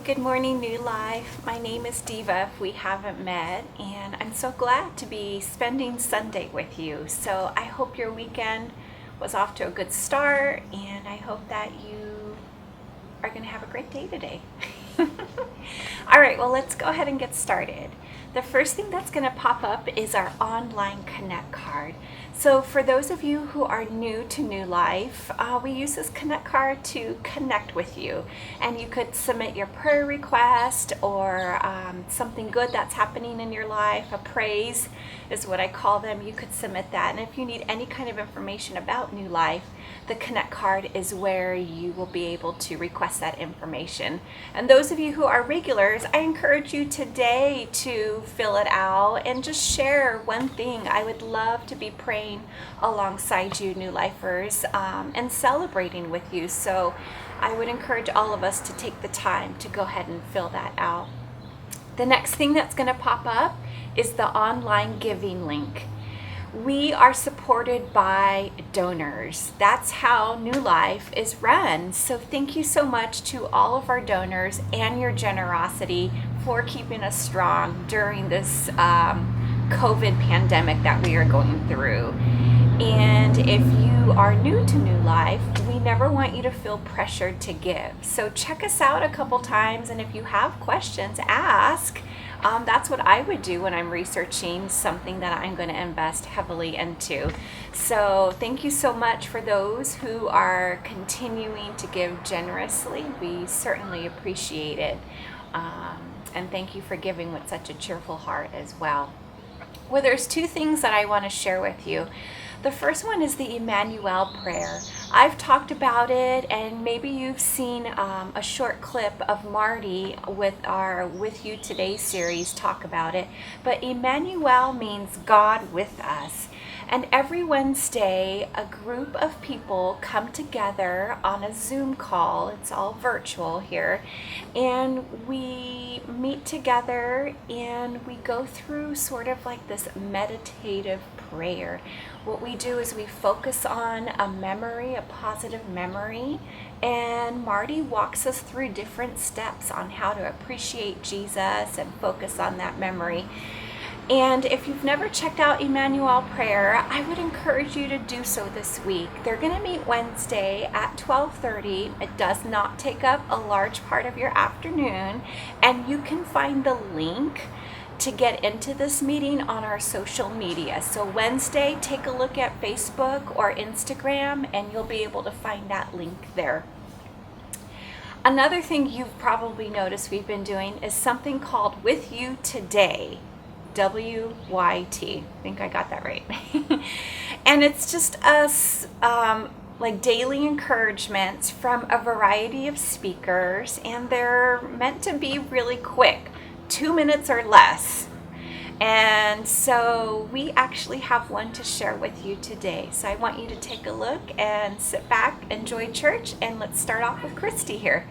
Good morning, New Life. My name is Diva, if we haven't met, and I'm so glad to be spending Sunday with you. So I hope your weekend was off to a good start, and I hope that you are going to have a great day today. All right, well, let's go ahead and get started. The first thing that's going to pop up is our online Connect card. So for those of you who are new to New Life, we use this Connect card to connect with you. And you could submit your prayer request or something good that's happening in your life. A praise is what I call them. You could submit that. And if you need any kind of information about New Life, the Connect card is where you will be able to request that information. And those of you who are regulars, I encourage you today to fill it out and just share one thing. I would love to be praying alongside you, New Lifers, and celebrating with you. So I would encourage all of us to take the time to go ahead and fill that out. The next thing that's going to pop up is the online giving link. We are supported by donors. That's how New Life is run. So thank you so much to all of our donors and your generosity for keeping us strong during this COVID pandemic that we are going through. And if you are new to New Life, we never want you to feel pressured to give. So check us out a couple times, and if you have questions, ask. That's what I would do when I'm researching something that I'm going to invest heavily into. So thank you so much for those who are continuing to give generously. We certainly appreciate it. And thank you for giving with such a cheerful heart as well. Well, there's two things that I want to share with you. The first one is the Emmanuel prayer. I've talked about it, and maybe you've seen a short clip of Marty with our With You Today series talk about it. But Emmanuel means God with us. And every Wednesday, a group of people come together on a Zoom call. It's all virtual here. And we meet together and we go through sort of like this meditative prayer. What we do is we focus on a memory, a positive memory, and Marty walks us through different steps on how to appreciate Jesus and focus on that memory. And if you've never checked out Emmanuel Prayer, I would encourage you to do so this week. They're going to meet Wednesday at 12:30. It does not take up a large part of your afternoon, and you can find the link to get into this meeting on our social media. So Wednesday, take a look at Facebook or Instagram, and you'll be able to find that link there. Another thing you've probably noticed we've been doing is something called With You Today. WYT. I think I got that right. And it's just us like daily encouragements from a variety of speakers, and they're meant to be really quick, 2 minutes or less. And so we actually have one to share with you today. So I want you to take a look and sit back, enjoy church, and let's start off with Christy here.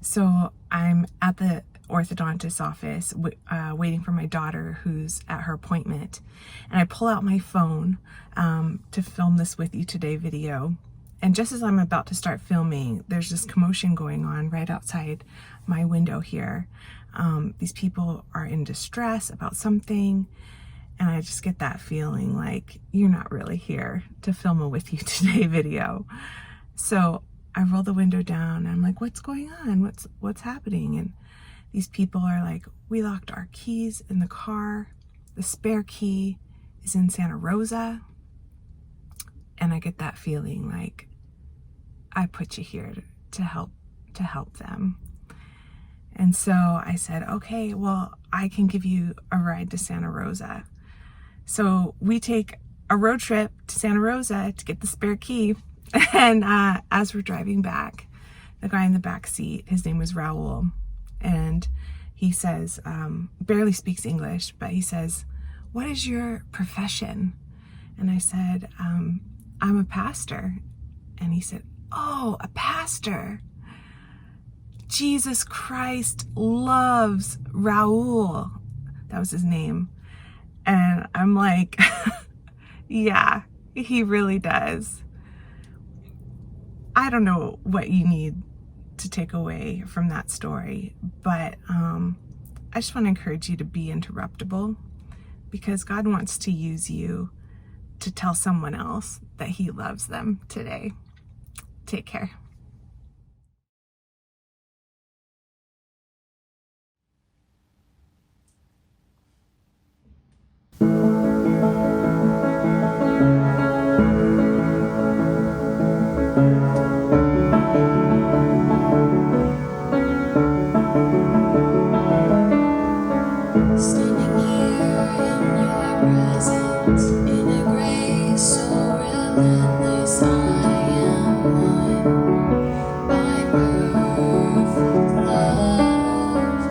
So I'm at the orthodontist's office waiting for my daughter who's at her appointment, and I pull out my phone to film this With You Today video. And just as I'm about to start filming, there's this commotion going on right outside my window here. These people are in distress about something, and I just get that feeling like you're not really here to film a With You Today video. So I roll the window down and I'm like, what's going on? What's happening? And these people are like, we locked our keys in the car. The spare key is in Santa Rosa. And I get that feeling like I put you here to help them. And so I said, okay, well, I can give you a ride to Santa Rosa. So we take a road trip to Santa Rosa to get the spare key. And as we're driving back, the guy in the back seat, his name was Raul, and he says, barely speaks English, but he says, what is your profession? And I said, I'm a pastor. And he said, oh, a pastor. Jesus Christ loves Raul. That was his name. And I'm like, yeah, he really does. I don't know what you need to take away from that story, but I just want to encourage you to be interruptible, because God wants to use you to tell someone else that he loves them today. Take care. Standing here in your presence, in a grace so relentless, I am won by perfect love,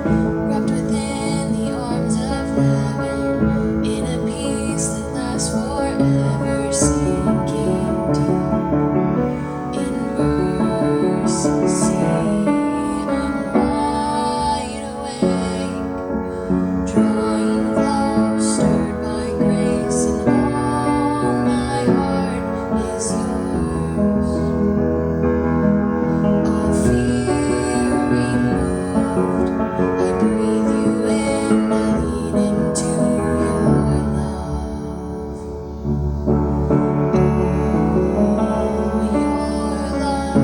wrapped within the arms of heaven, in a peace that lasts forever, sinking deep in mercy. See, I'm wide awake, drawing close, stirred by grace, and all my heart is yours. All fear removed, I breathe you in, I lean into your love. Oh, your love.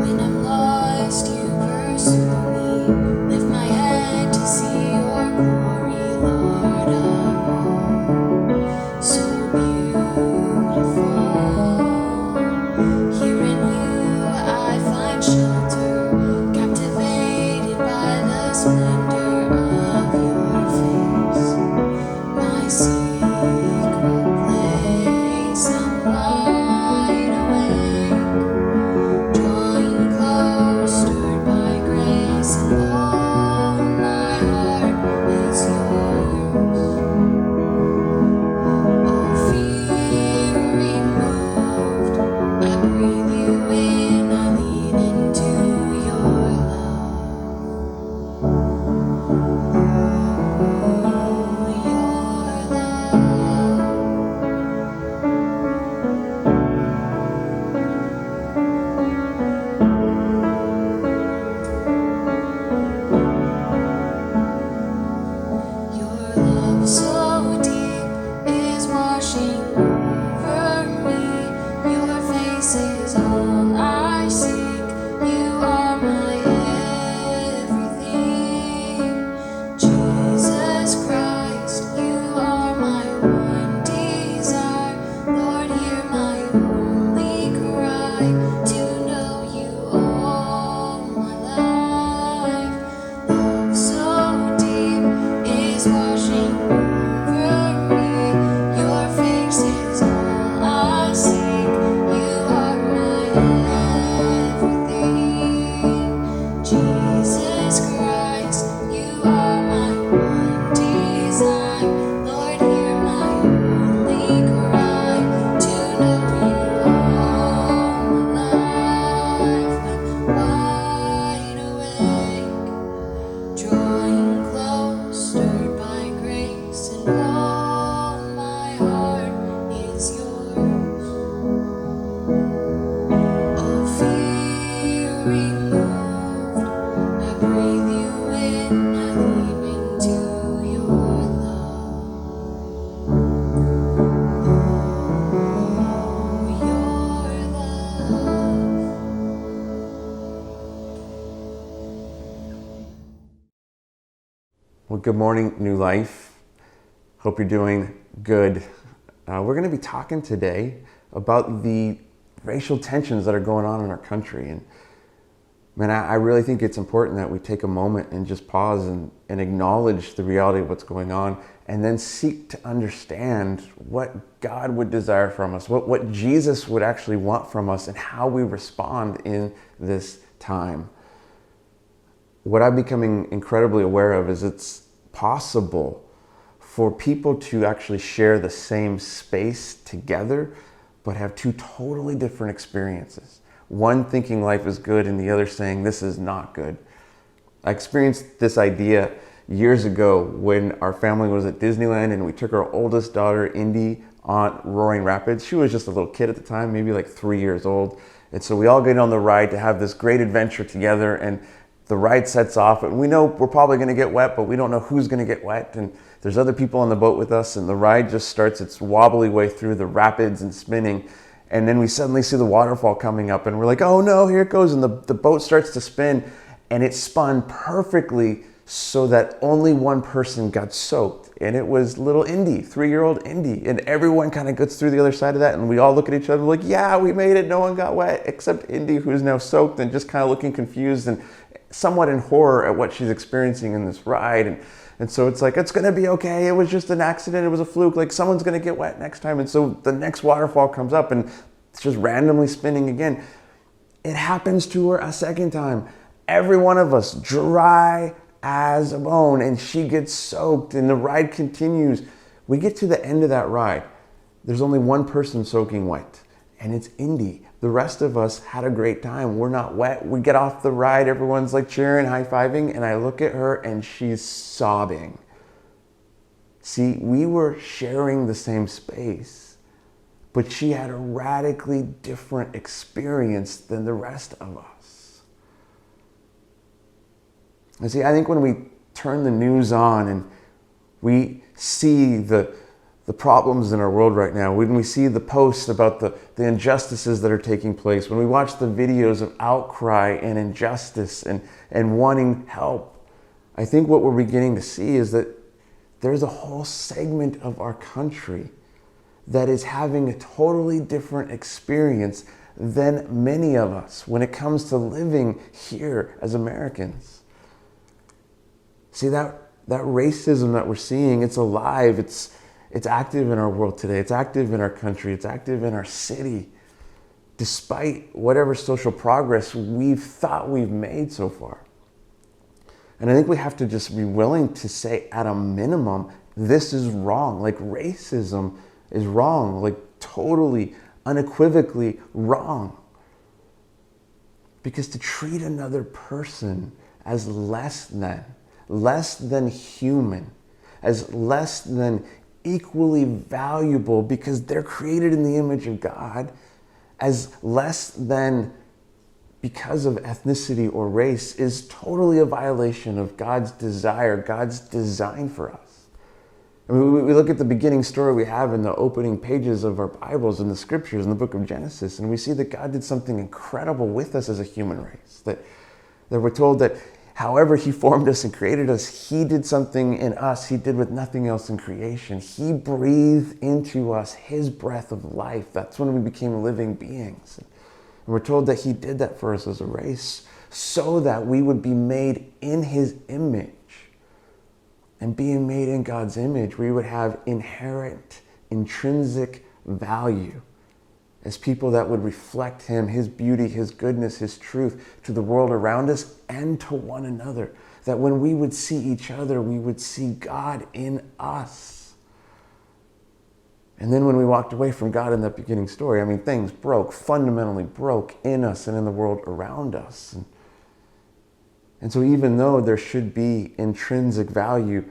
When I'm lost, you pursue me. Lift my head to see your glory, Lord of all. So beautiful. Here in you I find shelter, captivated by the splendor of your face. My secret place, I'm wide awake, drawing close, stirred by grace, and all my heart is yours. All fear removed, I breathe you in, I lean into your love. Oh, your love. Your love so deep is washing over me. Your face is all I seek. You are my everything. Jesus Christ, you are my one desire. Lord, hear my only cry, to know you all my life. Love so deep is washing over me. Your face is all I seek. You are my everything. Jesus Christ, you are my one desire. Lord, hear my only cry, to know you all my life. I'm wide awake, drawing close, stirred by grace, and all my heart is yours. All fear removed, I breathe you in, I lean into your love. Oh, your love. Well, good morning, New Life. Hope you're doing good. We're going to be talking today about the racial tensions that are going on in our country. And man, I really think it's important that we take a moment and just pause and acknowledge the reality of what's going on, and then seek to understand what God would desire from us, what Jesus would actually want from us, and how we respond in this time. What I'm becoming incredibly aware of is it's possible for people to actually share the same space together, but have two totally different experiences. One thinking life is good and the other saying this is not good. I experienced this idea years ago when our family was at Disneyland and we took our oldest daughter, Indy, on Roaring Rapids. She was just a little kid at the time, maybe like 3 years old. And so we all get on the ride to have this great adventure together, and the ride sets off, and we know we're probably going to get wet, but we don't know who's going to get wet. And there's other people on the boat with us, and the ride just starts its wobbly way through the rapids and spinning. And then we suddenly see the waterfall coming up, and we're like, oh no, here it goes. And the boat starts to spin, and it spun perfectly so that only one person got soaked. And it was little Indy, 3-year-old Indy. And everyone kind of gets through the other side of that, and we all look at each other like, yeah, we made it. No one got wet except Indy, who's now soaked and just kind of looking confused and somewhat in horror at what she's experiencing in this ride. And so it's like, it's gonna be okay. It was just an accident. It was a fluke. Like, someone's gonna get wet next time. And so the next waterfall comes up and it's just randomly spinning again. It happens to her a second time. Every one of us dry as a bone, and she gets soaked, and the ride continues. We get to the end of that ride. There's only one person soaking wet, and it's Indy. The rest of us had a great time. We're not wet. We get off the ride. Everyone's like cheering, high-fiving, and I look at her and she's sobbing. See, we were sharing the same space, but she had a radically different experience than the rest of us. And see, I think when we turn the news on and we see the problems in our world right now, when we see the posts about the injustices that are taking place, when we watch the videos of outcry and injustice and wanting help, I think what we're beginning to see is that there's a whole segment of our country that is having a totally different experience than many of us when it comes to living here as Americans. See, that racism that we're seeing, it's alive, it's active in our world today. It's active in our country. It's active in our city, despite whatever social progress we've thought we've made so far. And I think we have to just be willing to say, at a minimum, this is wrong. Like, racism is wrong, like totally, unequivocally wrong. Because to treat another person as less than human, as less than equally valuable because they're created in the image of God, as less than because of ethnicity or race, is totally a violation of God's desire, God's design for us. I mean, we look at the beginning story we have in the opening pages of our Bibles and the scriptures in the book of Genesis, and we see that God did something incredible with us as a human race, that we're told that however he formed us and created us, he did something in us he did with nothing else in creation. He breathed into us his breath of life. That's when we became living beings. And we're told that he did that for us as a race so that we would be made in his image. And being made in God's image, we would have inherent, intrinsic value as people that would reflect him, his beauty, his goodness, his truth to the world around us and to one another. That when we would see each other, we would see God in us. And then when we walked away from God in that beginning story, I mean, things fundamentally broke in us and in the world around us. And so even though there should be intrinsic value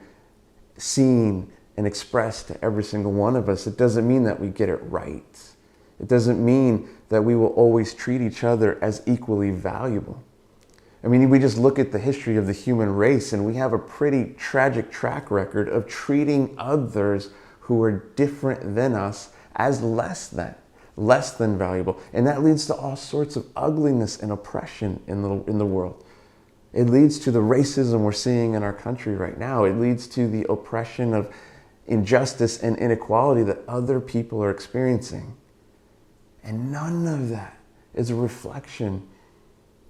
seen and expressed to every single one of us, it doesn't mean that we get it right. It doesn't mean that we will always treat each other as equally valuable. I mean, we just look at the history of the human race and we have a pretty tragic track record of treating others who are different than us as less than valuable. And that leads to all sorts of ugliness and oppression in the world. It leads to the racism we're seeing in our country right now. It leads to the oppression of injustice and inequality that other people are experiencing. And none of that is a reflection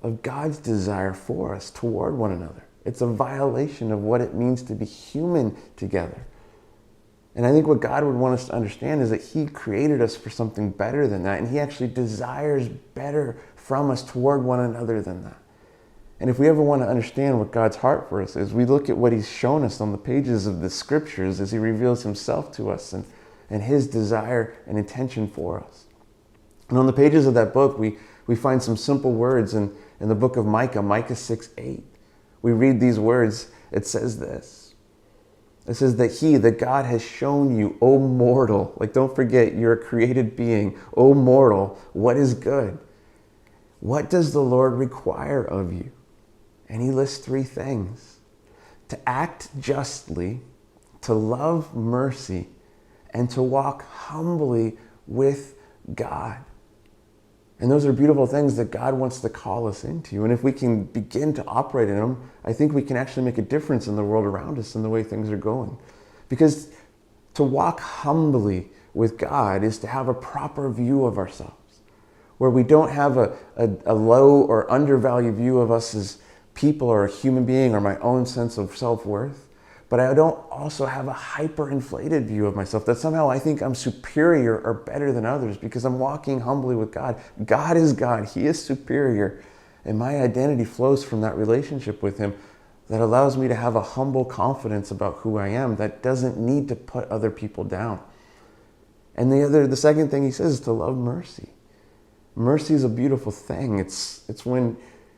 of God's desire for us toward one another. It's a violation of what it means to be human together. And I think what God would want us to understand is that he created us for something better than that. And he actually desires better from us toward one another than that. And if we ever want to understand what God's heart for us is, we look at what he's shown us on the pages of the scriptures as he reveals himself to us and his desire and intention for us. And on the pages of that book, we find some simple words in the book of Micah 6:8, we read these words, it says this. It says that God has shown you, O mortal, like don't forget you're a created being, O mortal, what is good? What does the Lord require of you? And he lists 3 things: to act justly, to love mercy, and to walk humbly with God. And those are beautiful things that God wants to call us into. And if we can begin to operate in them, I think we can actually make a difference in the world around us and the way things are going. Because to walk humbly with God is to have a proper view of ourselves, where we don't have a low or undervalued view of us as people or a human being or my own sense of self-worth. But I don't also have a hyper-inflated view of myself that somehow I think I'm superior or better than others because I'm walking humbly with God. God is God. He is superior. And my identity flows from that relationship with him that allows me to have a humble confidence about who I am that doesn't need to put other people down. And the second thing he says is to love mercy. Mercy is a beautiful thing. It's when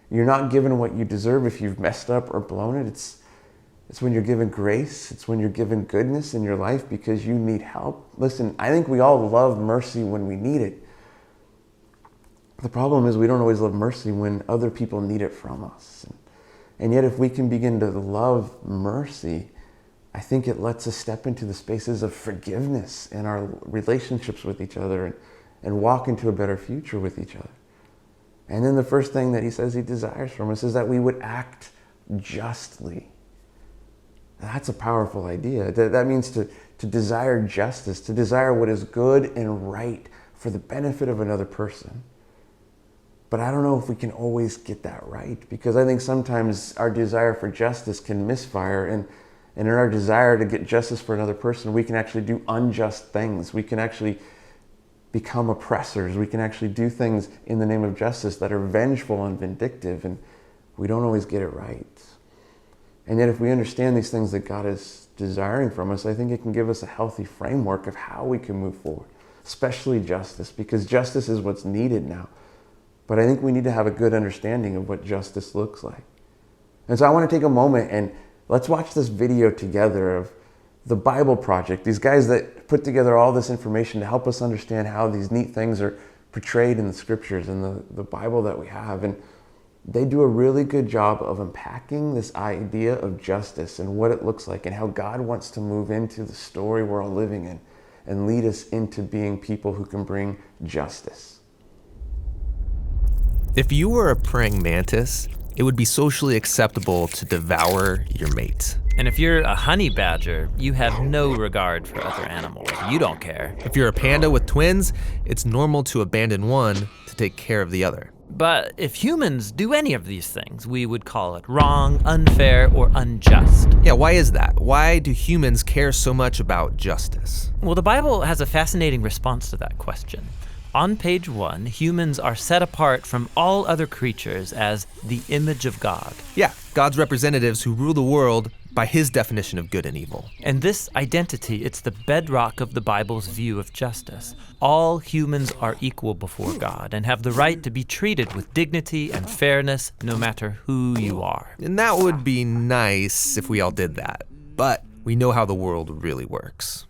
you're not given what you deserve if you've messed up or blown it. It's when you're given grace. It's when you're given goodness in your life because you need help. Listen, I think we all love mercy when we need it. The problem is we don't always love mercy when other people need it from us. And yet if we can begin to love mercy, I think it lets us step into the spaces of forgiveness in our relationships with each other and walk into a better future with each other. And then the first thing that he says he desires from us is that we would act justly. That's a powerful idea. That means to desire justice, to desire what is good and right for the benefit of another person. But I don't know if we can always get that right, because I think sometimes our desire for justice can misfire, and in our desire to get justice for another person, we can actually do unjust things. We can actually become oppressors. We can actually do things in the name of justice that are vengeful and vindictive, and we don't always get it right. And yet if we understand these things that God is desiring from us, I think it can give us a healthy framework of how we can move forward, especially justice, because justice is what's needed now. But I think we need to have a good understanding of what justice looks like. And so I want to take a moment and let's watch this video together of the Bible Project, these guys that put together all this information to help us understand how these neat things are portrayed in the scriptures and the Bible that we have. And they do a really good job of unpacking this idea of justice and what it looks like and how God wants to move into the story we're all living in and lead us into being people who can bring justice. If you were a praying mantis, it would be socially acceptable to devour your mate. And if you're a honey badger, you have no regard for other animals. You don't care. If you're a panda with twins, it's normal to abandon one to take care of the other. But if humans do any of these things, we would call it wrong, unfair, or unjust. Yeah, why is that? Why do humans care so much about justice? Well, the Bible has a fascinating response to that question. On page 1, humans are set apart from all other creatures as the image of God. Yeah, God's representatives who rule the world by his definition of good and evil. And this identity, it's the bedrock of the Bible's view of justice. All humans are equal before God and have the right to be treated with dignity and fairness no matter who you are. And that would be nice if we all did that. But we know how the world really works.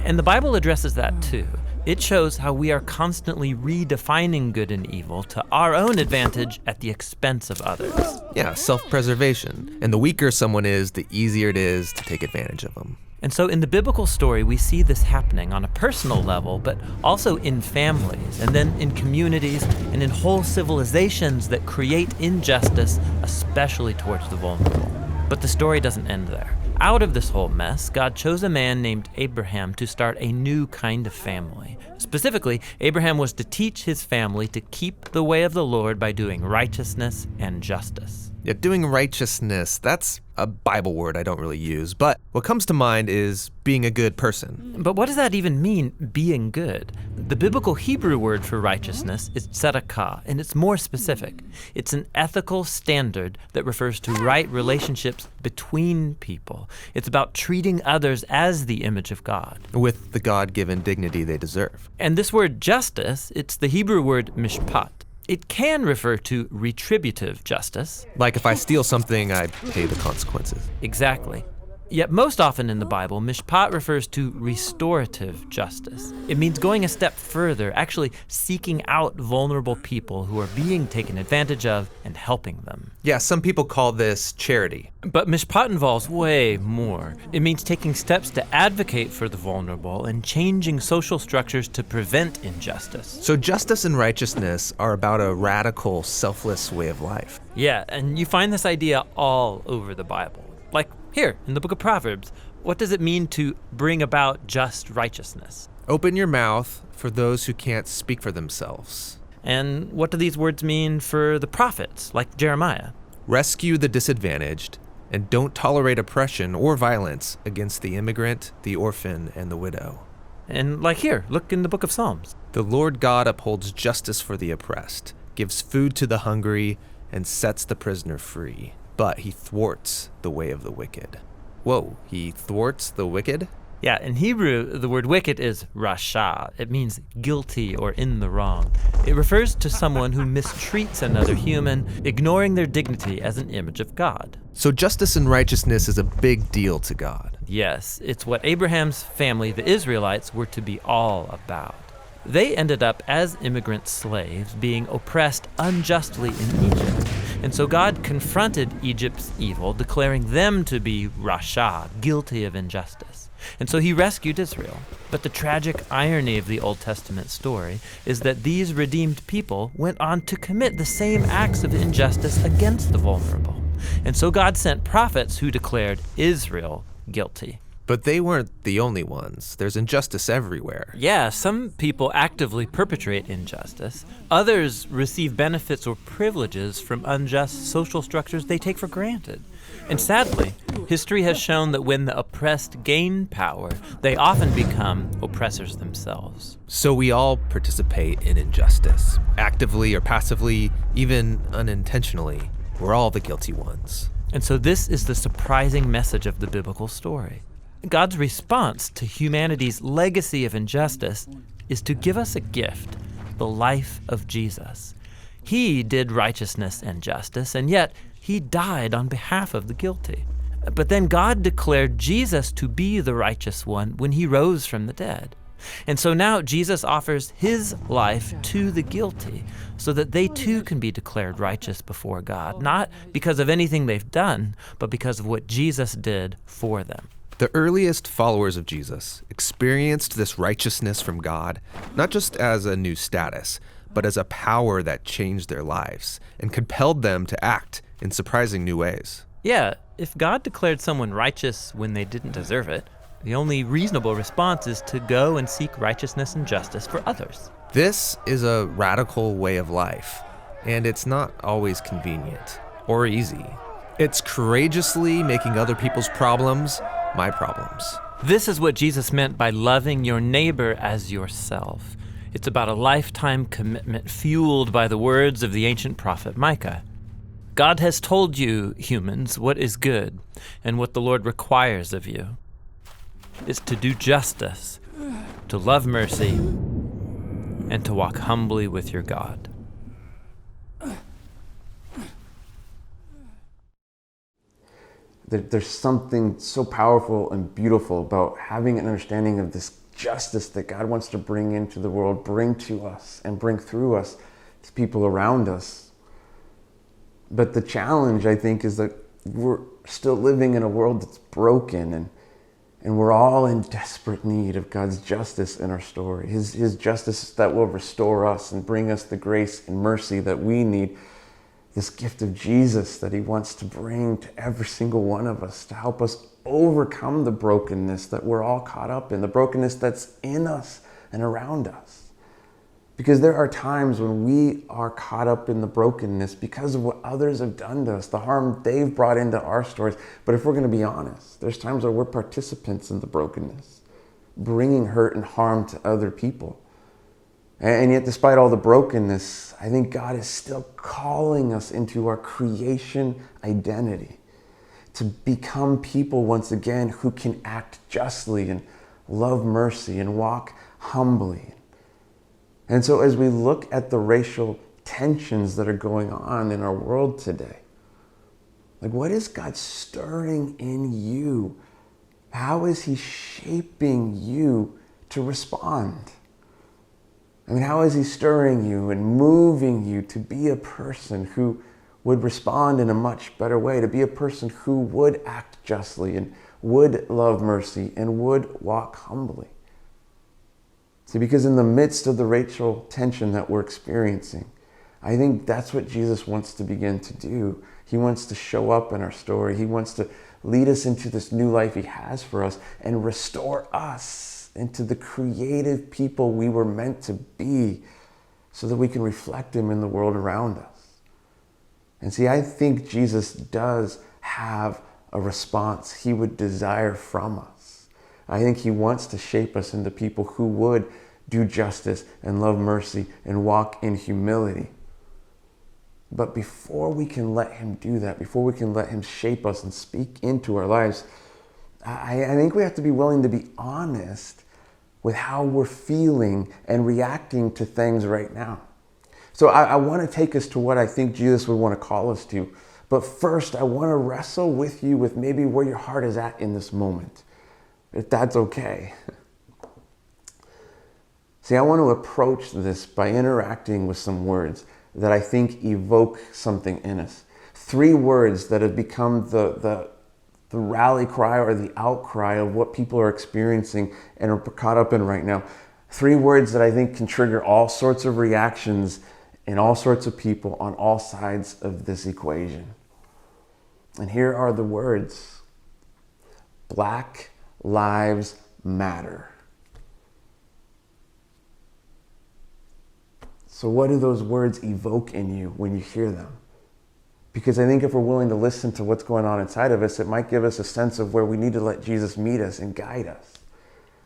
And the Bible addresses that too. It shows how we are constantly redefining good and evil to our own advantage at the expense of others. Yeah, self-preservation. And the weaker someone is, the easier it is to take advantage of them. And so in the biblical story, we see this happening on a personal level, but also in families, and then in communities, and in whole civilizations that create injustice, especially towards the vulnerable. But the story doesn't end there. Out of this whole mess, God chose a man named Abraham to start a new kind of family. Specifically, Abraham was to teach his family to keep the way of the Lord by doing righteousness and justice. Yeah, doing righteousness, that's a Bible word I don't really use, but what comes to mind is being a good person. But what does that even mean, being good? The biblical Hebrew word for righteousness is tzedakah, and it's more specific. It's an ethical standard that refers to right relationships between people. It's about treating others as the image of God, with the God-given dignity they deserve. And this word justice, it's the Hebrew word mishpat. It can refer to retributive justice. Like if I steal something, I pay the consequences. Exactly. Yet most often in the Bible, mishpat refers to restorative justice. It means going a step further, actually seeking out vulnerable people who are being taken advantage of and helping them. Yeah, some people call this charity. But mishpat involves way more. It means taking steps to advocate for the vulnerable and changing social structures to prevent injustice. So justice and righteousness are about a radical, selfless way of life. Yeah, and you find this idea all over the Bible. Like here, in the book of Proverbs, what does it mean to bring about just righteousness? Open your mouth for those who can't speak for themselves. And what do these words mean for the prophets, like Jeremiah? Rescue the disadvantaged, and don't tolerate oppression or violence against the immigrant, the orphan, and the widow. And like here, look in the book of Psalms. The Lord God upholds justice for the oppressed, gives food to the hungry, and sets the prisoner free. But he thwarts the way of the wicked. Whoa, he thwarts the wicked? Yeah, in Hebrew, the word wicked is rasha. It means guilty or in the wrong. It refers to someone who mistreats another human, ignoring their dignity as an image of God. So justice and righteousness is a big deal to God. Yes, it's what Abraham's family, the Israelites, were to be all about. They ended up as immigrant slaves being oppressed unjustly in Egypt. And so God confronted Egypt's evil, declaring them to be rasha, guilty of injustice. And so he rescued Israel. But the tragic irony of the Old Testament story is that these redeemed people went on to commit the same acts of injustice against the vulnerable. And so God sent prophets who declared Israel guilty. But they weren't the only ones. There's injustice everywhere. Yeah, some people actively perpetrate injustice. Others receive benefits or privileges from unjust social structures they take for granted. And sadly, history has shown that when the oppressed gain power, they often become oppressors themselves. So we all participate in injustice, actively or passively, even unintentionally. We're all the guilty ones. And so this is the surprising message of the biblical story. God's response to humanity's legacy of injustice is to give us a gift, the life of Jesus. He did righteousness and justice, and yet he died on behalf of the guilty. But then God declared Jesus to be the righteous one when he rose from the dead. And so now Jesus offers his life to the guilty so that they too can be declared righteous before God, not because of anything they've done, but because of what Jesus did for them. The earliest followers of Jesus experienced this righteousness from God, not just as a new status, but as a power that changed their lives and compelled them to act in surprising new ways. Yeah, if God declared someone righteous when they didn't deserve it, the only reasonable response is to go and seek righteousness and justice for others. This is a radical way of life, and it's not always convenient or easy. It's courageously making other people's problems my problems. This is what Jesus meant by loving your neighbor as yourself. It's about a lifetime commitment fueled by the words of the ancient prophet Micah. God has told you, humans, what is good, and what the Lord requires of you is to do justice, to love mercy, and to walk humbly with your God. There's something so powerful and beautiful about having an understanding of this justice that God wants to bring into the world, bring to us, and bring through us to people around us. But the challenge, I think, is that we're still living in a world that's broken, and we're all in desperate need of God's justice in our story. His justice that will restore us and bring us the grace and mercy that we need. This gift of Jesus that he wants to bring to every single one of us to help us overcome the brokenness that we're all caught up in, the brokenness that's in us and around us. Because there are times when we are caught up in the brokenness because of what others have done to us, the harm they've brought into our stories. But if we're going to be honest, there's times where we're participants in the brokenness, bringing hurt and harm to other people. And yet, despite all the brokenness, I think God is still calling us into our creation identity, to become people once again who can act justly and love mercy and walk humbly. And so as we look at the racial tensions that are going on in our world today. Like, what is God stirring in you? How is he shaping you to respond? I mean, how is he stirring you and moving you to be a person who would respond in a much better way, to be a person who would act justly and would love mercy and would walk humbly? See, because in the midst of the racial tension that we're experiencing, I think that's what Jesus wants to begin to do. He wants to show up in our story. He wants to lead us into this new life he has for us and restore us into the creative people we were meant to be so that we can reflect him in the world around us. And see, I think Jesus does have a response he would desire from us. I think he wants to shape us into people who would do justice and love mercy and walk in humility. But before we can let him do that, before we can let him shape us and speak into our lives, I think we have to be willing to be honest with how we're feeling and reacting to things right now. So I want to take us to what I think Jesus would want to call us to. But first, I want to wrestle with you with maybe where your heart is at in this moment, if that's okay. See, I want to approach this by interacting with some words that I think evoke something in us. 3 words that have become the rally cry or the outcry of what people are experiencing and are caught up in right now. 3 words that I think can trigger all sorts of reactions in all sorts of people on all sides of this equation. And here are the words: Black Lives Matter. So what do those words evoke in you when you hear them? Because I think if we're willing to listen to what's going on inside of us, it might give us a sense of where we need to let Jesus meet us and guide us.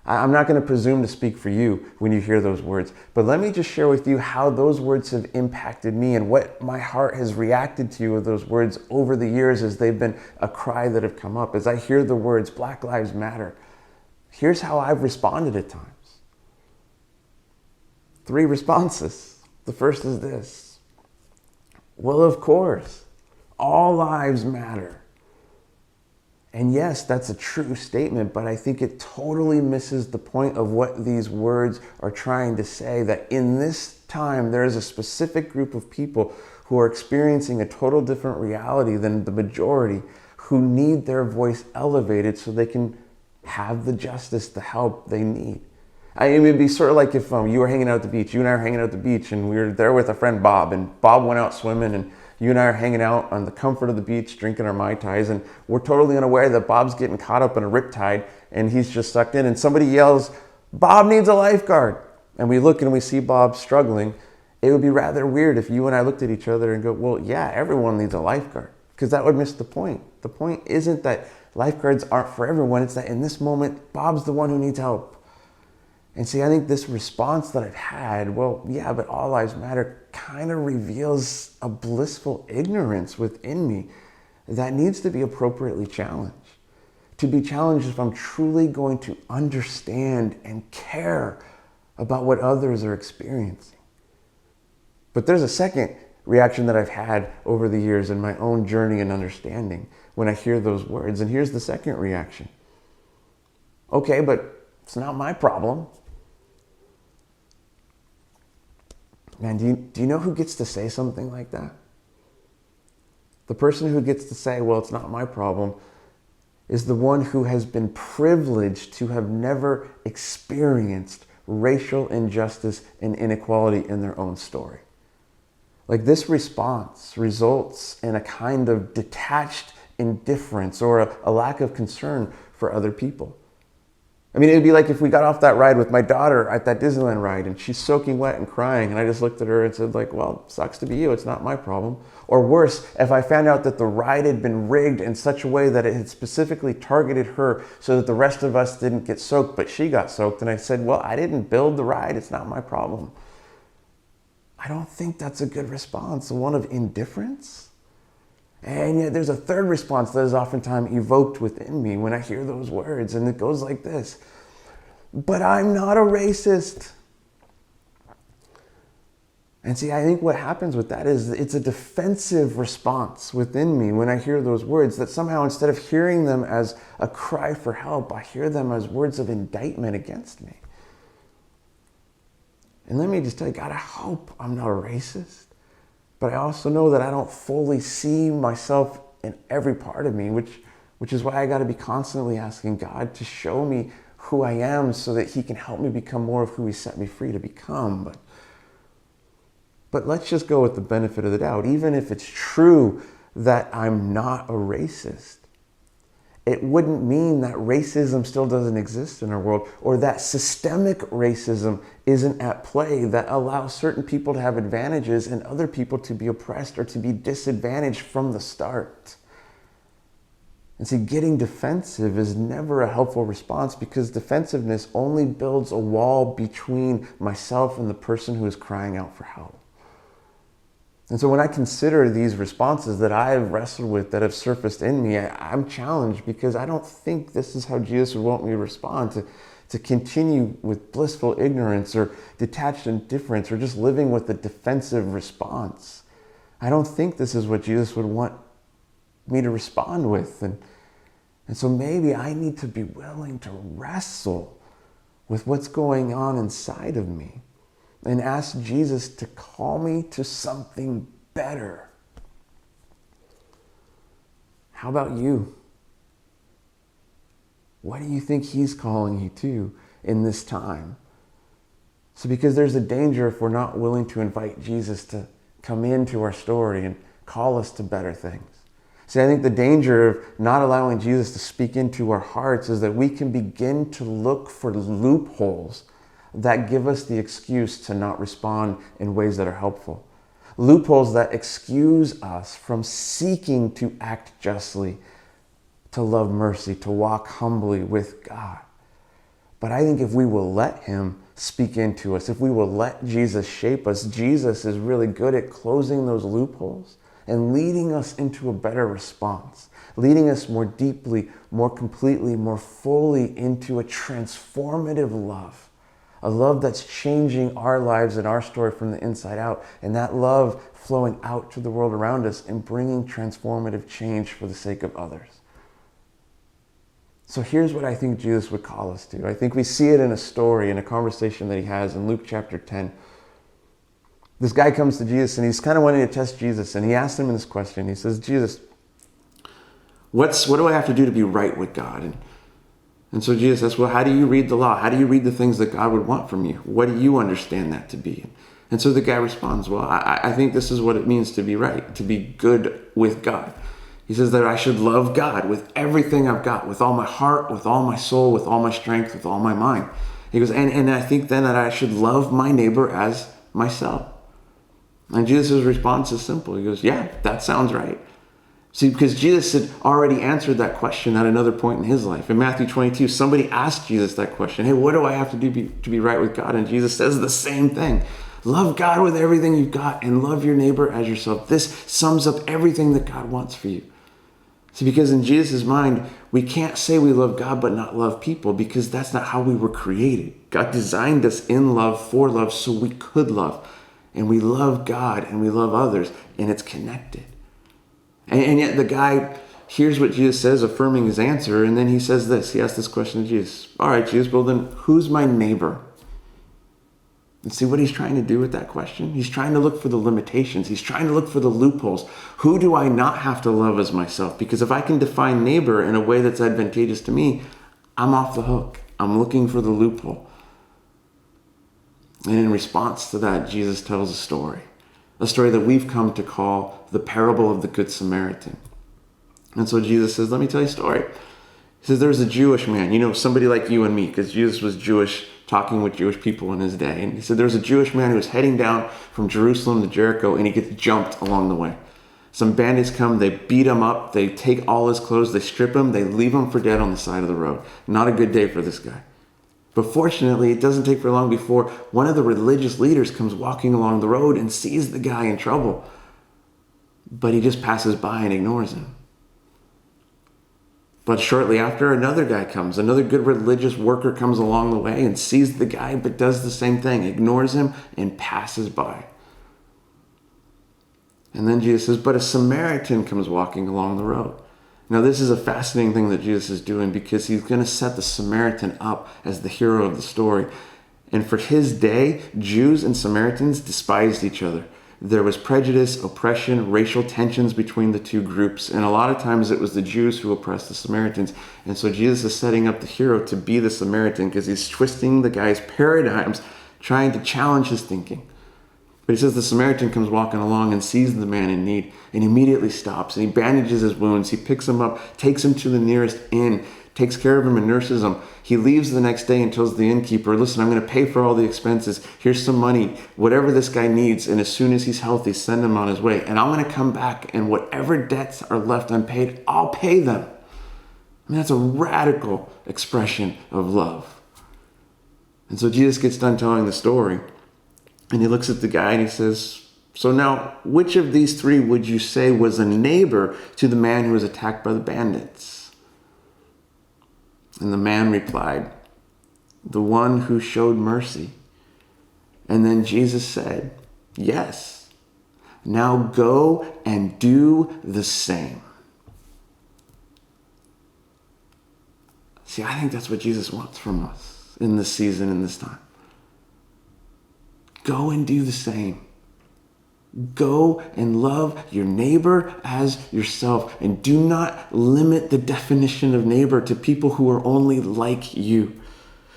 I'm not going to presume to speak for you when you hear those words, but let me just share with you how those words have impacted me and what my heart has reacted to with those words over the years as they've been a cry that have come up. As I hear the words, Black Lives Matter, here's how I've responded at times. 3 responses. The first is this: well, of course, all lives matter. And yes, that's a true statement, but I think it totally misses the point of what these words are trying to say, that in this time, there is a specific group of people who are experiencing a total different reality than the majority, who need their voice elevated so they can have the justice, the help they need. I mean, it'd be sort of like if you were hanging out at the beach, you and I were hanging out at the beach, and we were there with a friend, Bob, and Bob went out swimming, and you and I are hanging out on the comfort of the beach, drinking our Mai Tais, and we're totally unaware that Bob's getting caught up in a riptide, and he's just sucked in, and somebody yells, Bob needs a lifeguard. And we look and we see Bob struggling. It would be rather weird if you and I looked at each other and go, well, yeah, everyone needs a lifeguard, because that would miss the point. The point isn't that lifeguards aren't for everyone, it's that in this moment, Bob's the one who needs help. And see, I think this response that I've had, well, yeah, but all lives matter, kind of reveals a blissful ignorance within me that needs to be appropriately challenged. To be challenged if I'm truly going to understand and care about what others are experiencing. But there's a second reaction that I've had over the years in my own journey and understanding when I hear those words. And here's the second reaction. Okay, but it's not my problem. Man, do you know who gets to say something like that? The person who gets to say, well, it's not my problem, is the one who has been privileged to have never experienced racial injustice and inequality in their own story. Like, this response results in a kind of detached indifference or a lack of concern for other people. I mean, it'd be like if we got off that ride with my daughter at that Disneyland ride and she's soaking wet and crying, and I just looked at her and said, like, well, sucks to be you, it's not my problem. Or worse, if I found out that the ride had been rigged in such a way that it had specifically targeted her so that the rest of us didn't get soaked, but she got soaked, and I said, well, I didn't build the ride, it's not my problem. I don't think that's a good response, one of indifference. And yet there's a third response that is oftentimes evoked within me when I hear those words, and it goes like this: but I'm not a racist. And see, I think what happens with that is it's a defensive response within me when I hear those words, that somehow instead of hearing them as a cry for help, I hear them as words of indictment against me. And let me just tell you, God, I hope I'm not a racist, but I also know that I don't fully see myself in every part of me, which is why I got to be constantly asking God to show me who I am so that he can help me become more of who he set me free to become. But let's just go with the benefit of the doubt. Even if it's true that I'm not a racist, it wouldn't mean that racism still doesn't exist in our world, or that systemic racism isn't at play that allows certain people to have advantages and other people to be oppressed or to be disadvantaged from the start. And see, getting defensive is never a helpful response, because defensiveness only builds a wall between myself and the person who is crying out for help. And so when I consider these responses that I have wrestled with, that have surfaced in me, I'm challenged, because I don't think this is how Jesus would want me to respond, to continue with blissful ignorance or detached indifference or just living with a defensive response. I don't think this is what Jesus would want me to respond with. And so maybe I need to be willing to wrestle with what's going on inside of me and ask Jesus to call me to something better. How about you? What do you think he's calling you to in this time? So because there's a danger if we're not willing to invite Jesus to come into our story and call us to better things. See, I think the danger of not allowing Jesus to speak into our hearts is that we can begin to look for loopholes that give us the excuse to not respond in ways that are helpful. Loopholes that excuse us from seeking to act justly, to love mercy, to walk humbly with God. But I think if we will let him speak into us, if we will let Jesus shape us, Jesus is really good at closing those loopholes and leading us into a better response, leading us more deeply, more completely, more fully into a transformative love. A love that's changing our lives and our story from the inside out. And that love flowing out to the world around us and bringing transformative change for the sake of others. So here's what I think Jesus would call us to. I think we see it in a story, in a conversation that he has in Luke chapter 10. This guy comes to Jesus and he's kind of wanting to test Jesus. And he asks him this question. He says, Jesus, what do I have to do to be right with God? And so Jesus says, well, how do you read the law? How do you read the things that God would want from you? What do you understand that to be? And so the guy responds, well, I think this is what it means to be right, to be good with God. He says that I should love God with everything I've got, with all my heart, with all my soul, with all my strength, with all my mind. He goes, and I think then that I should love my neighbor as myself. And Jesus' response is simple. He goes, yeah, that sounds right. See, because Jesus had already answered that question at another point in his life. In Matthew 22, somebody asked Jesus that question. Hey, what do I have to do to be right with God? And Jesus says the same thing. Love God with everything you've got and love your neighbor as yourself. This sums up everything that God wants for you. See, because in Jesus' mind, we can't say we love God but not love people, because that's not how we were created. God designed us in love, for love, so we could love. And we love God and we love others, and it's connected. And yet the guy hears what Jesus says, affirming his answer, and then he says this. He asks this question to Jesus. All right, Jesus, well then, who's my neighbor? And see what he's trying to do with that question? He's trying to look for the limitations. He's trying to look for the loopholes. Who do I not have to love as myself? Because if I can define neighbor in a way that's advantageous to me, I'm off the hook. I'm looking for the loophole. And in response to that, Jesus tells a story that we've come to call the parable of the Good Samaritan. And so Jesus says, let me tell you a story. He says, there's a Jewish man, somebody like you and me, because Jesus was Jewish, talking with Jewish people in his day. And he said, there's a Jewish man who was heading down from Jerusalem to Jericho, and he gets jumped along the way. Some bandits come, they beat him up, they take all his clothes, they strip him, they leave him for dead on the side of the road. Not a good day for this guy. But fortunately, it doesn't take very long before one of the religious leaders comes walking along the road and sees the guy in trouble. But he just passes by and ignores him. But shortly after, another guy comes. Another good religious worker comes along the way and sees the guy, but does the same thing, ignores him and passes by. And then Jesus says, but a Samaritan comes walking along the road. Now, this is a fascinating thing that Jesus is doing, because he's going to set the Samaritan up as the hero of the story. And for his day, Jews and Samaritans despised each other. There was prejudice, oppression, racial tensions between the two groups. And a lot of times it was the Jews who oppressed the Samaritans. And so Jesus is setting up the hero to be the Samaritan, because he's twisting the guy's paradigms, trying to challenge his thinking. But he says the Samaritan comes walking along and sees the man in need and immediately stops, and he bandages his wounds. He picks him up, takes him to the nearest inn, takes care of him and nurses him. He leaves the next day and tells the innkeeper, listen, I'm going to pay for all the expenses. Here's some money, whatever this guy needs. And as soon as he's healthy, send him on his way. And I'm going to come back, and whatever debts are left unpaid, I'll pay them. I mean, that's a radical expression of love. And so Jesus gets done telling the story, and he looks at the guy and he says, so now, which of these three would you say was a neighbor to the man who was attacked by the bandits? And the man replied, the one who showed mercy. And then Jesus said, yes, now go and do the same. See, I think that's what Jesus wants from us in this season, in this time. Go and do the same. Go and love your neighbor as yourself. And do not limit the definition of neighbor to people who are only like you.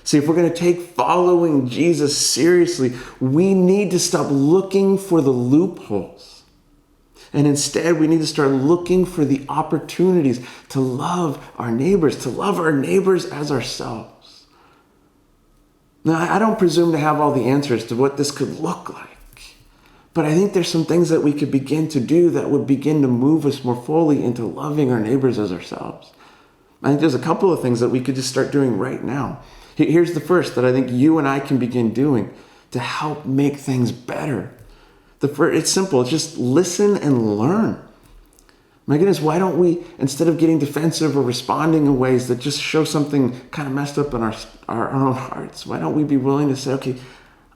See, if we're going to take following Jesus seriously, we need to stop looking for the loopholes. And instead, we need to start looking for the opportunities to love our neighbors as ourselves. Now, I don't presume to have all the answers to what this could look like. But I think there's some things that we could begin to do that would begin to move us more fully into loving our neighbors as ourselves. I think there's a couple of things that we could just start doing right now. Here's the first that I think you and I can begin doing to help make things better. It's simple. It's just listen and learn. My goodness, why don't we, instead of getting defensive or responding in ways that just show something kind of messed up in our own hearts, why don't we be willing to say, okay,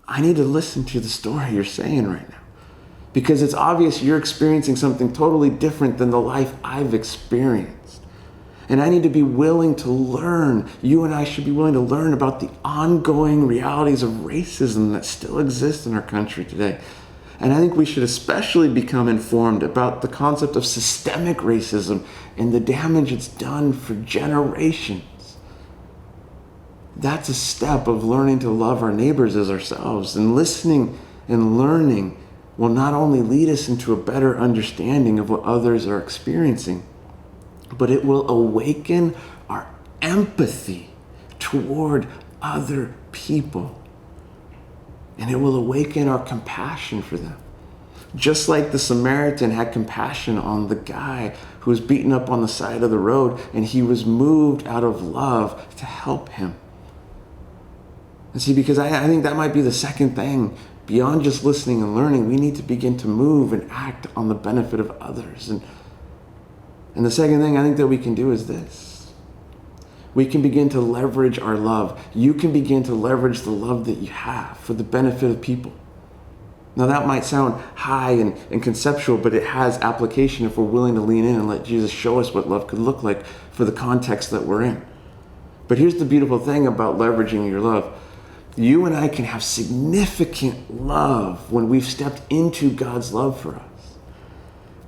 I need to listen to the story you're saying right now. Because it's obvious you're experiencing something totally different than the life I've experienced. And I need to be willing to learn. You and I should be willing to learn about the ongoing realities of racism that still exist in our country today. And I think we should especially become informed about the concept of systemic racism and the damage it's done for generations. That's a step of learning to love our neighbors as ourselves. And listening and learning will not only lead us into a better understanding of what others are experiencing, but it will awaken our empathy toward other people. And it will awaken our compassion for them. Just like the Samaritan had compassion on the guy who was beaten up on the side of the road, and he was moved out of love to help him. And see, because I think that might be the second thing. Beyond just listening and learning, we need to begin to move and act on the benefit of others. And the second thing I think that we can do is this. We can begin to leverage our love. You can begin to leverage the love that you have for the benefit of people. Now that might sound high and conceptual, but it has application if we're willing to lean in and let Jesus show us what love could look like for the context that we're in. But here's the beautiful thing about leveraging your love. You and I can have significant love when we've stepped into God's love for us.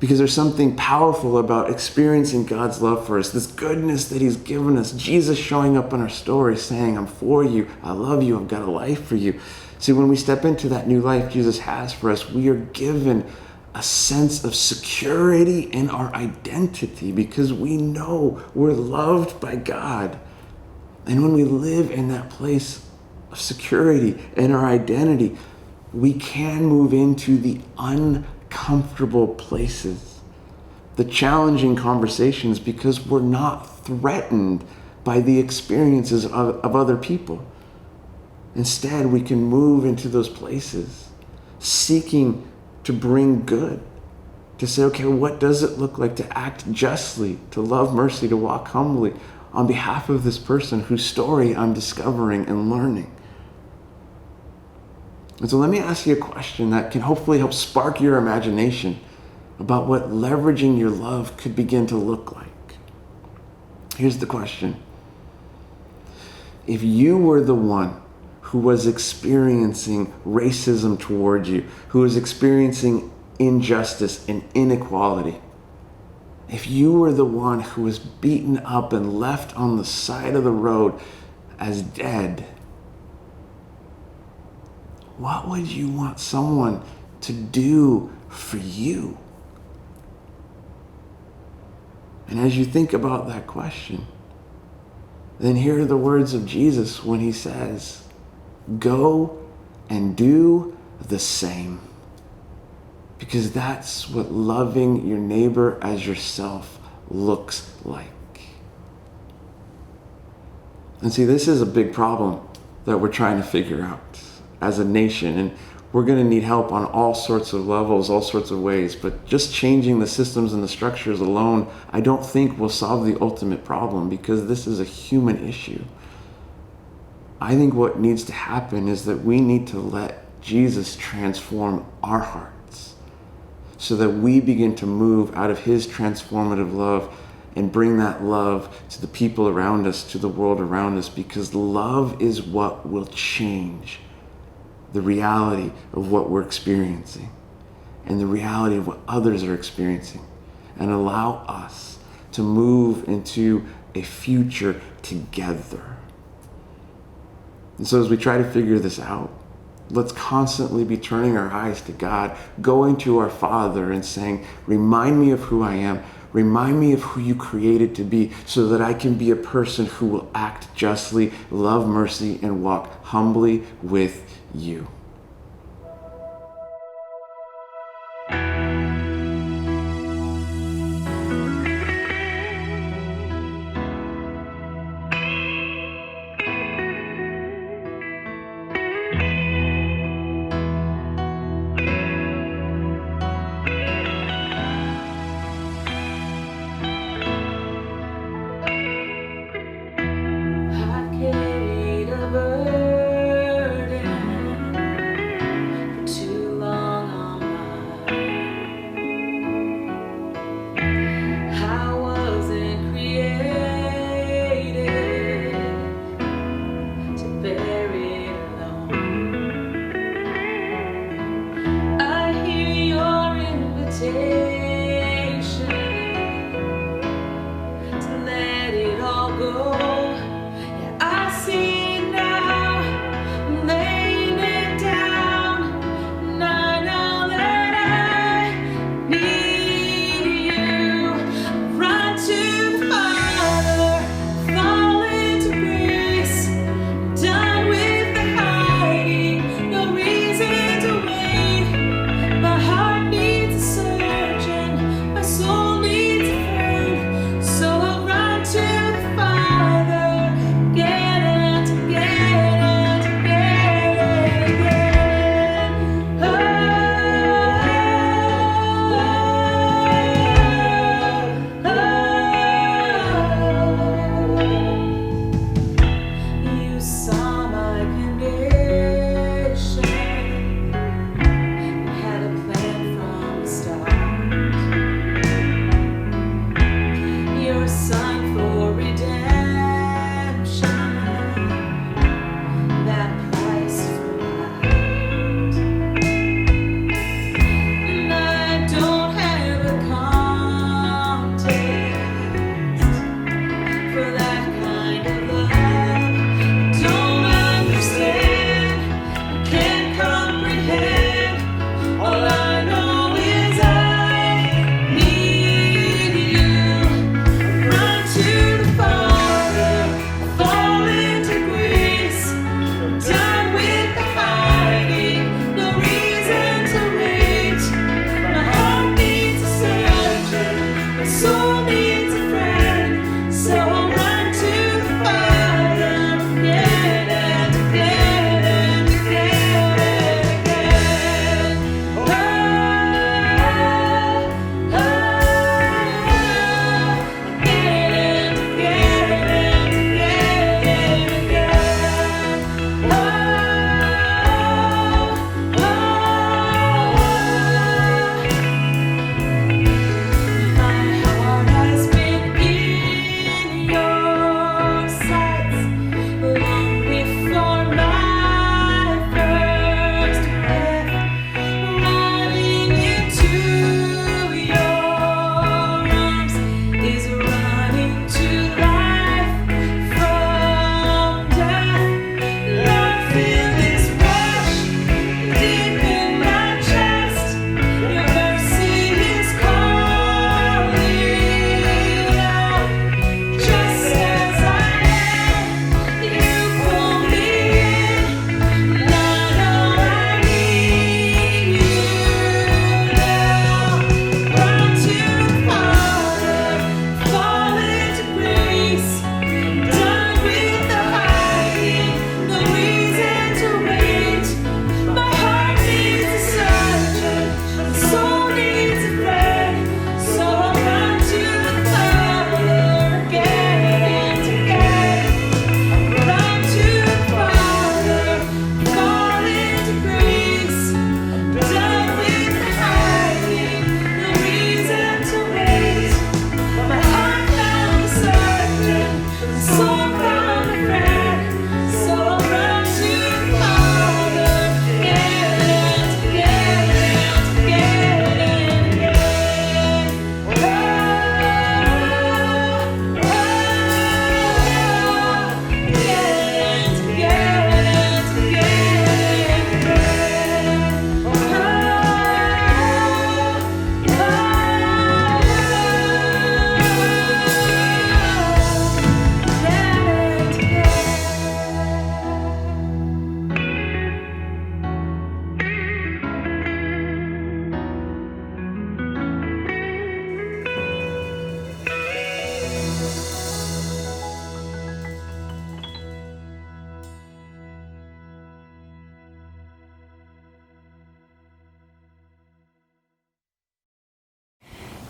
Because there's something powerful about experiencing God's love for us, this goodness that he's given us, Jesus showing up in our story saying, I'm for you, I love you, I've got a life for you. See, when we step into that new life Jesus has for us, we are given a sense of security in our identity because we know we're loved by God. And when we live in that place of security in our identity, we can move into the uncomfortable places, the challenging conversations, because we're not threatened by the experiences of other people. Instead, we can move into those places seeking to bring good, to say, okay, what does it look like to act justly, to love mercy, to walk humbly on behalf of this person whose story I'm discovering and learning. And so let me ask you a question that can hopefully help spark your imagination about what leveraging your love could begin to look like. Here's the question. If you were the one who was experiencing racism towards you, who was experiencing injustice and inequality, if you were the one who was beaten up and left on the side of the road as dead, what would you want someone to do for you? And as you think about that question, then here are the words of Jesus when he says, go and do the same. Because that's what loving your neighbor as yourself looks like. And see, this is a big problem that we're trying to figure out as a nation. And we're going to need help on all sorts of levels, all sorts of ways. But just changing the systems and the structures alone, I don't think will solve the ultimate problem, because this is a human issue. I think what needs to happen is that we need to let Jesus transform our hearts so that we begin to move out of his transformative love and bring that love to the people around us, to the world around us, because love is what will change the reality of what we're experiencing and the reality of what others are experiencing, and allow us to move into a future together. And so as we try to figure this out, let's constantly be turning our eyes to God, going to our Father and saying, remind me of who I am, remind me of who you created to be, so that I can be a person who will act justly, love mercy, and walk humbly with you. Father.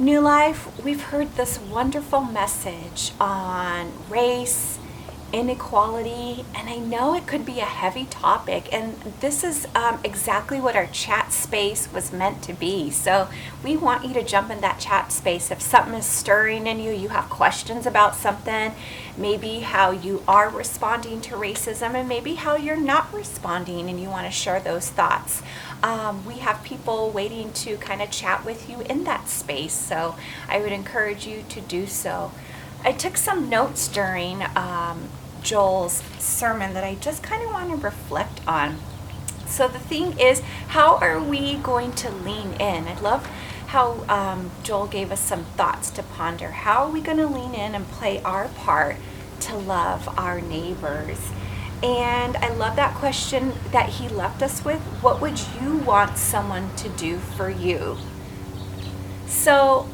New Life, we've heard this wonderful message on race, inequality, and I know it could be a heavy topic, and this is exactly what our chat space was meant to be. So we want you to jump in that chat space. If something is stirring in you, you have questions about something, maybe how you are responding to racism, and maybe how you're not responding, and you want to share those thoughts. We have people waiting to kind of chat with you in that space, so I would encourage you to do so. I took some notes during Joel's sermon that I just kind of want to reflect on. So the thing is, how are we going to lean in? I love how Joel gave us some thoughts to ponder. How are we going to lean in and play our part to love our neighbors? And I love that question that he left us with. What would you want someone to do for you? So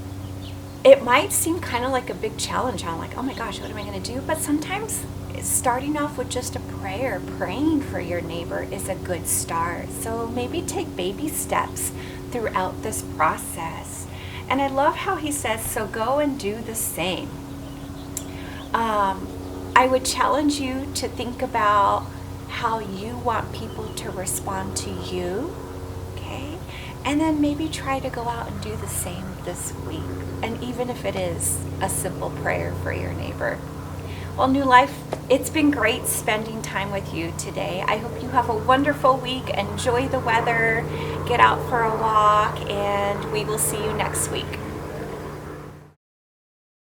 it might seem kind of like a big challenge. I'm like, oh my gosh, what am I going to do? But sometimes starting off with just a prayer, praying for your neighbor is a good start. So maybe take baby steps throughout this process. And I love how he says, so go and do the same. I would challenge you to think about how you want people to respond to you, okay? And then maybe try to go out and do the same this week. And even if it is a simple prayer for your neighbor. Well, New Life, it's been great spending time with you today. I hope you have a wonderful week. Enjoy the weather, get out for a walk, and we will see you next week.